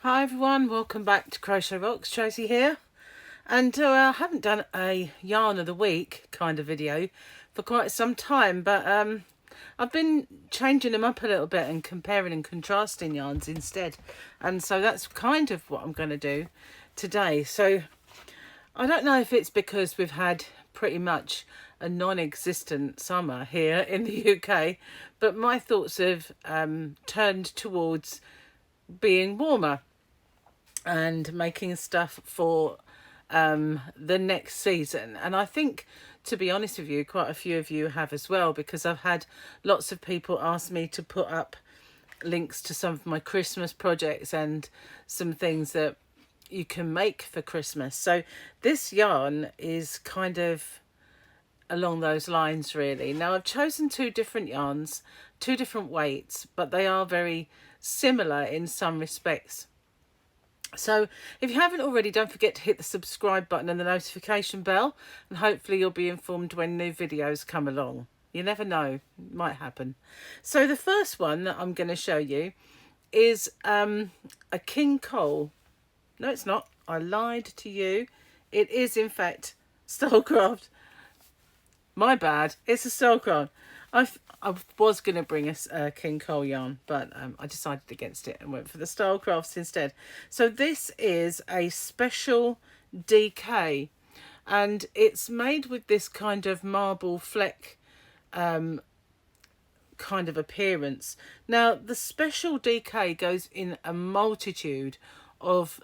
Hi everyone, welcome back to Crochet Rocks. Tracy here, and I haven't done a yarn of the week kind of video for quite some time, but I've been changing them up a little bit and comparing and contrasting yarns instead, and so that's kind of what I'm going to do today. So I don't know if it's because we've had pretty much a non-existent summer here in the UK, but my thoughts have turned towards being warmer and making stuff for the next season. And I think, to be honest with you, quite a few of you have as well, because I've had lots of people ask me to put up links to some of my Christmas projects and some things that you can make for Christmas. So this yarn is kind of along those lines, really. Now, I've chosen two different yarns, two different weights, but they are very similar in some respects. So if you haven't already, don't forget to hit the subscribe button and the notification bell, and hopefully you'll be informed when new videos come along. You never know, it might happen. So the first one that I'm going to show you is a King Cole. No, it's not. I lied to you. It is, in fact, Stylecraft. My bad. It's a Stylecraft. I was going to bring a King Cole yarn, but I decided against it and went for the Stylecrafts instead. So this is a special DK, and it's made with this kind of marble Fleck kind of appearance. Now, the special DK goes in a multitude of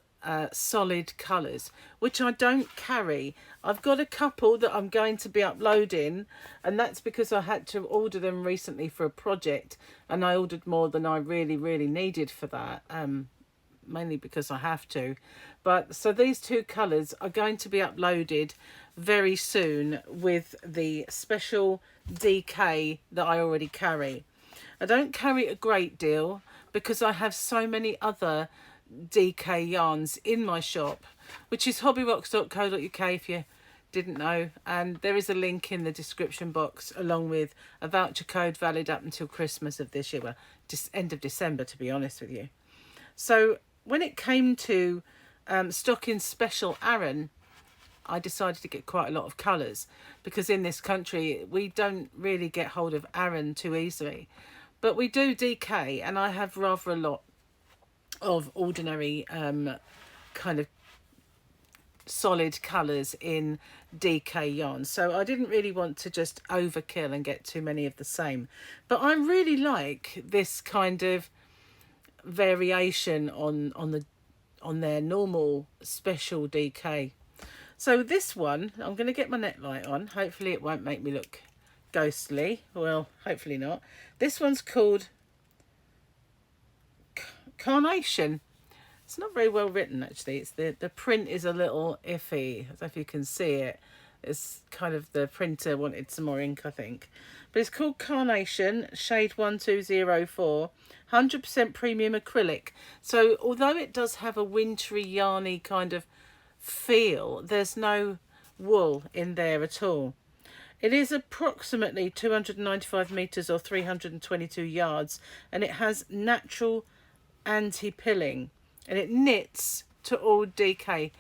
solid colours, which I don't carry. I've got a couple that I'm going to be uploading, and that's because I had to order them recently for a project, and I ordered more than I really needed for that, mainly because I have to. But so these two colours are going to be uploaded very soon with the special DK that I already carry. I don't carry a great deal because I have so many other DK yarns in my shop, which is hobbyrocks.co.uk if you didn't know, and there is a link in the description box along with a voucher code valid up until Christmas of this year, well, just end of December, to be honest with you. So when it came to stocking special Aran, I decided to get quite a lot of colours, because in this country we don't really get hold of Aran too easily, but we do DK, and I have rather a lot of ordinary kind of solid colours in DK yarn, so I didn't really want to just overkill and get too many of the same. But I really like this kind of variation on their normal special DK. So this one, I'm going to get my net light on, hopefully it won't make me look ghostly, well, hopefully not. This one's called Carnation. It's not very well written, actually. It's the print is a little iffy. I don't know if you can see it. It's kind of, the printer wanted some more ink, I think. But it's called Carnation, shade 1204, 100% premium acrylic. So although it does have a wintry, yarny kind of feel, there's no wool in there at all. It is approximately 295 meters or 322 yards, and it has natural anti-pilling, and it knits to all DK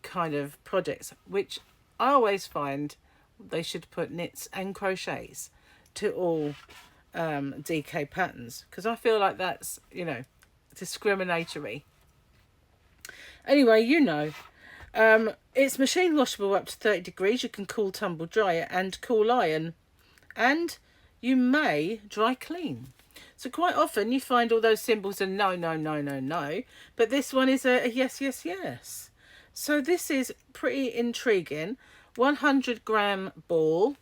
kind of projects, which I always find they should put knits and crochets to all DK patterns, because I feel like that's, you know, discriminatory. Anyway, you know, it's machine washable up to 30 degrees. You can cool, tumble, dry it, and cool iron, and you may dry clean. So quite often you find all those symbols and no, but this one is a yes. So this is pretty intriguing. 100-gram ball,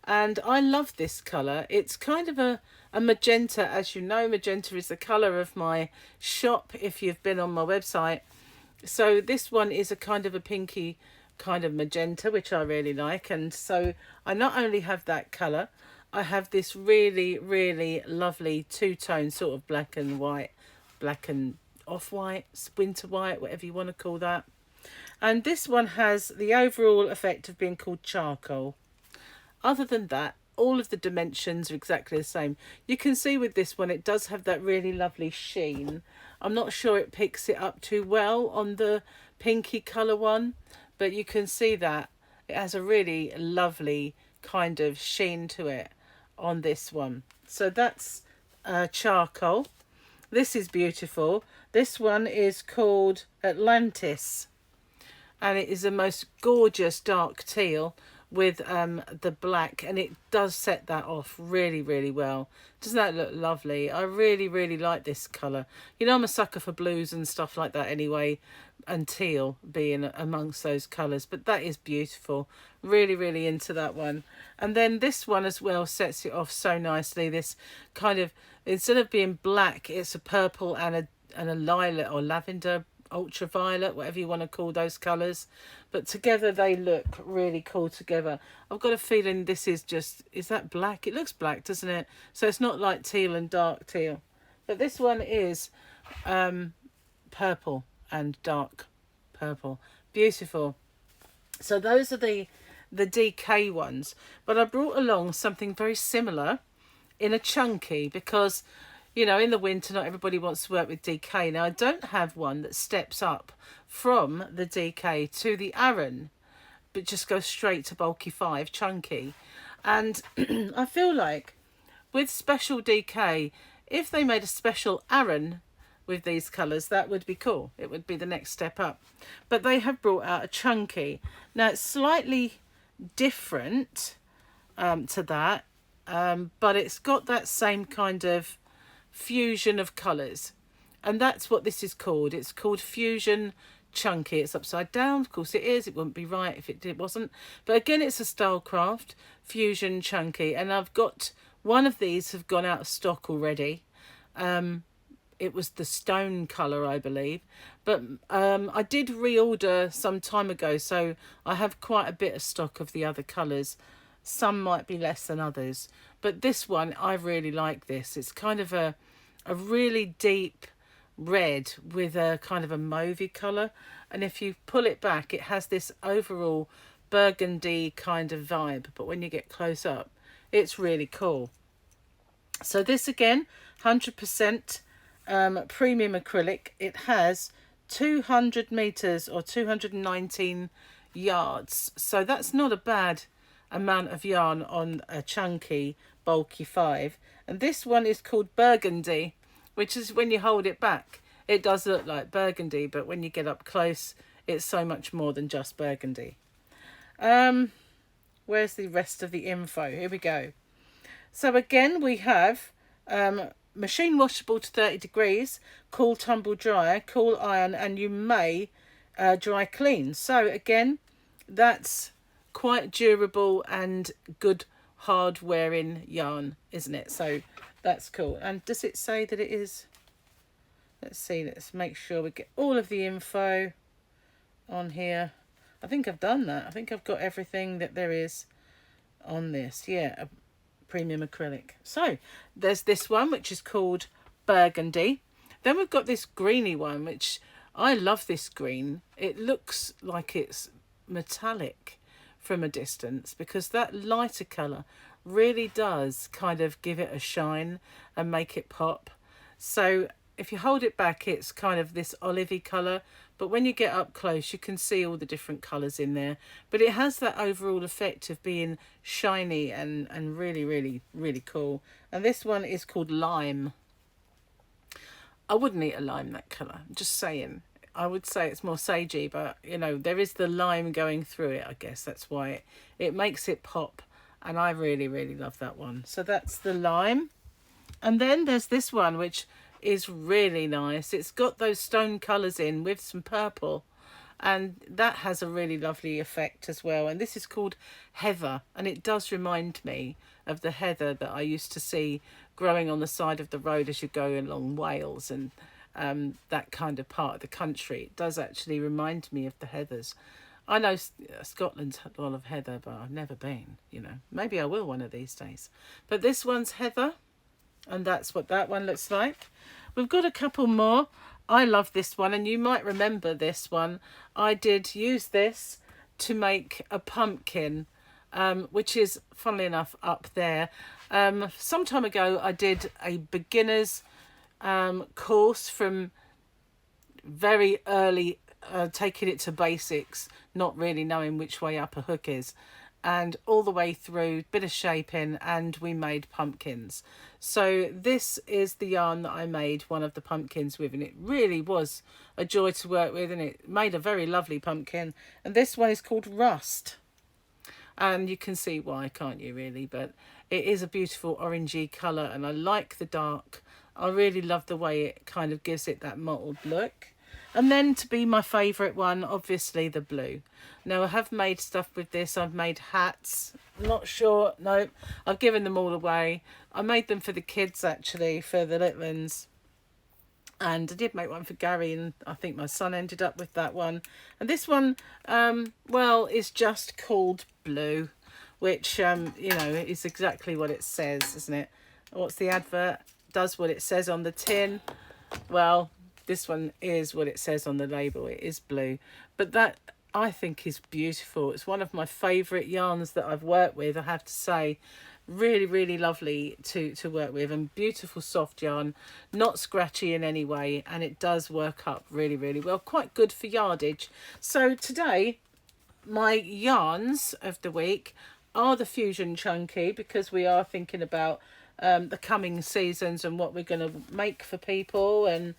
and I love this colour. It's kind of a magenta. As you know, magenta is the colour of my shop if you've been on my website. So this one is a kind of a pinky kind of magenta, which I really like, and so I not only have that colour, I have this really lovely two-tone sort of black and white, black and off-white, winter white, whatever you want to call that. And this one has the overall effect of being called charcoal. Other than that, all of the dimensions are exactly the same. You can see with this one, it does have that really lovely sheen. I'm not sure it picks it up too well on the pinky colour one, but you can see that it has a really lovely kind of sheen to it on this one. So that's charcoal. This is beautiful. This one is called Atlantis, and it is the most gorgeous dark teal with the black, and it does set that off really, really well. Doesn't that look lovely? I really, really like this colour. You know, I'm a sucker for blues and stuff like that anyway, and teal being amongst those colours, but that is beautiful. Really, really into that one. And then this one as well sets it off so nicely. This kind of, instead of being black, it's a purple and a lilac or lavender, ultraviolet, whatever you want to call those colours, but together they look really cool together. I've got a feeling this is just, is that black? It looks black, doesn't it? So it's not like teal and dark teal, but this one is purple and dark purple. Beautiful. So those are the DK ones, but I brought along something very similar in a chunky, because you know, in the winter, not everybody wants to work with DK. Now, I don't have one that steps up from the DK to the Aran, but just goes straight to bulky 5, chunky. And I feel like with special DK, if they made a special Aran with these colours, that would be cool. It would be the next step up. But they have brought out a chunky. Now, it's slightly different to that, but it's got that same kind of fusion of colours, and that's what this is called. It's called Fusion Chunky. It's upside down, of course it is. It wouldn't be right if it wasn't, but again, it's a Stylecraft Fusion Chunky, and I've got one of these have gone out of stock already. It was the stone colour, I believe, but I did reorder some time ago, so I have quite a bit of stock of the other colours. Some might be less than others, but this one, I really like this. It's kind of a really deep red with a kind of a mauvey colour, and if you pull it back, it has this overall burgundy kind of vibe, but when you get close up, it's really cool. So this again, 100% premium acrylic. It has 200 meters or 219 yards, so that's not a bad amount of yarn on a chunky bulky 5. And this one is called Burgundy, which is, when you hold it back, it does look like burgundy, but when you get up close, it's so much more than just burgundy. Where's the rest of the info? Here we go. So again, we have machine washable to 30 degrees, cool tumble dryer, cool iron, and you may dry clean. So again, that's quite durable and good hard wearing yarn, isn't it? So that's cool. And does it say that it is? Let's see, let's make sure we get all of the info on here. I think I've done that. I think I've got everything that there is on this. Yeah, a premium acrylic. So there's this one, which is called Burgundy. Then we've got this greeny one, which I love. This green, it looks like it's metallic from a distance, because that lighter colour really does kind of give it a shine and make it pop. So if you hold it back, it's kind of this olivey colour, but when you get up close, you can see all the different colours in there. But it has that overall effect of being shiny and really, really, really cool. And this one is called Lime. I wouldn't eat a lime that colour, I'm just saying. I would say it's more sagey, but you know, there is the lime going through it. I guess that's why it makes it pop, and I really, really love that one. So that's the Lime. And then there's this one, which is really nice. It's got those stone colours in with some purple, and that has a really lovely effect as well. And this is called Heather, and it does remind me of the heather that I used to see growing on the side of the road as you go along Wales and that kind of part of the country. It does actually remind me of the heathers. I know Scotland's had a lot of heather, but I've never been, you know. Maybe I will one of these days. But this one's Heather, and that's what that one looks like. We've got a couple more. I love this one, and you might remember this one. I did use this to make a pumpkin which is, funnily enough, up there. Some time ago I did a beginner's course from very early, taking it to basics, not really knowing which way up a hook is, and all the way through, bit of shaping, and we made pumpkins. So this is the yarn that I made one of the pumpkins with, and it really was a joy to work with, and it made a very lovely pumpkin. And this one is called Rust, and you can see why, can't you, really? But it is a beautiful orangey colour, and I like the dark. I really love the way it kind of gives it that mottled look. And then, to be my favourite one, obviously the blue. Now, I have made stuff with this. I've made hats. Not sure. No, I've given them all away. I made them for the kids, actually, for the little ones. And I did make one for Gary, and I think my son ended up with that one. And this one, well, is just called Blue, which, you know, is exactly what it says, isn't it? What's the advert? Does what it says on the tin. Well, this one is what it says on the label. It is blue, but that, I think, is beautiful. It's one of my favourite yarns that I've worked with, I have to say. Really, really lovely to work with, and beautiful soft yarn, not scratchy in any way, and it does work up really, really well. Quite good for yardage. So today, my yarns of the week are the Fusion Chunky, because we are thinking about the coming seasons and what we're going to make for people and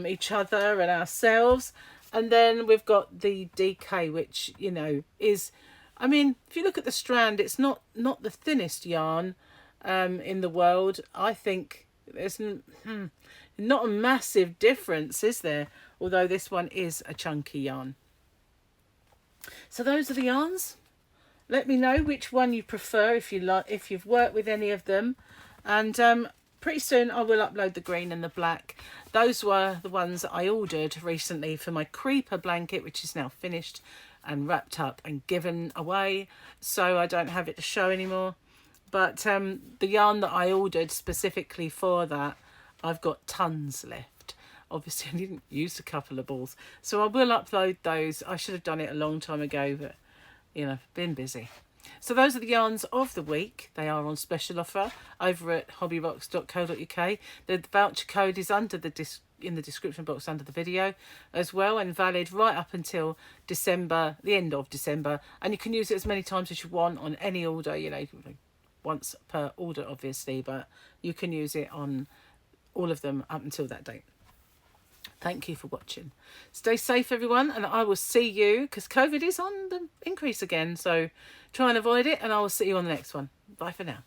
each other and ourselves. And then we've got the DK, which, you know, is, I mean, if you look at the strand, it's not the thinnest yarn in the world. I think there's not a massive difference, is there? Although this one is a chunky yarn. So those are the yarns. Let me know which one you prefer, if you like, if you've worked with any of them. And pretty soon I will upload the green and the black. Those were the ones that I ordered recently for my creeper blanket, which is now finished and wrapped up and given away, so I don't have it to show anymore. But the yarn that I ordered specifically for that, I've got tons left. Obviously I didn't use a couple of balls, so I will upload those. I should have done it a long time ago, but you know, been busy. So those are the yarns of the week. They are on special offer over at hobbyrocks.co.uk. The voucher code is under in the description box under the video as well, and valid right up until December, the end of December. And you can use it as many times as you want on any order, you know, once per order obviously, but you can use it on all of them up until that date. Thank you for watching. Stay safe, everyone, and I will see you, because COVID is on the increase again, so try and avoid it, and I will see you on the next one. Bye for now.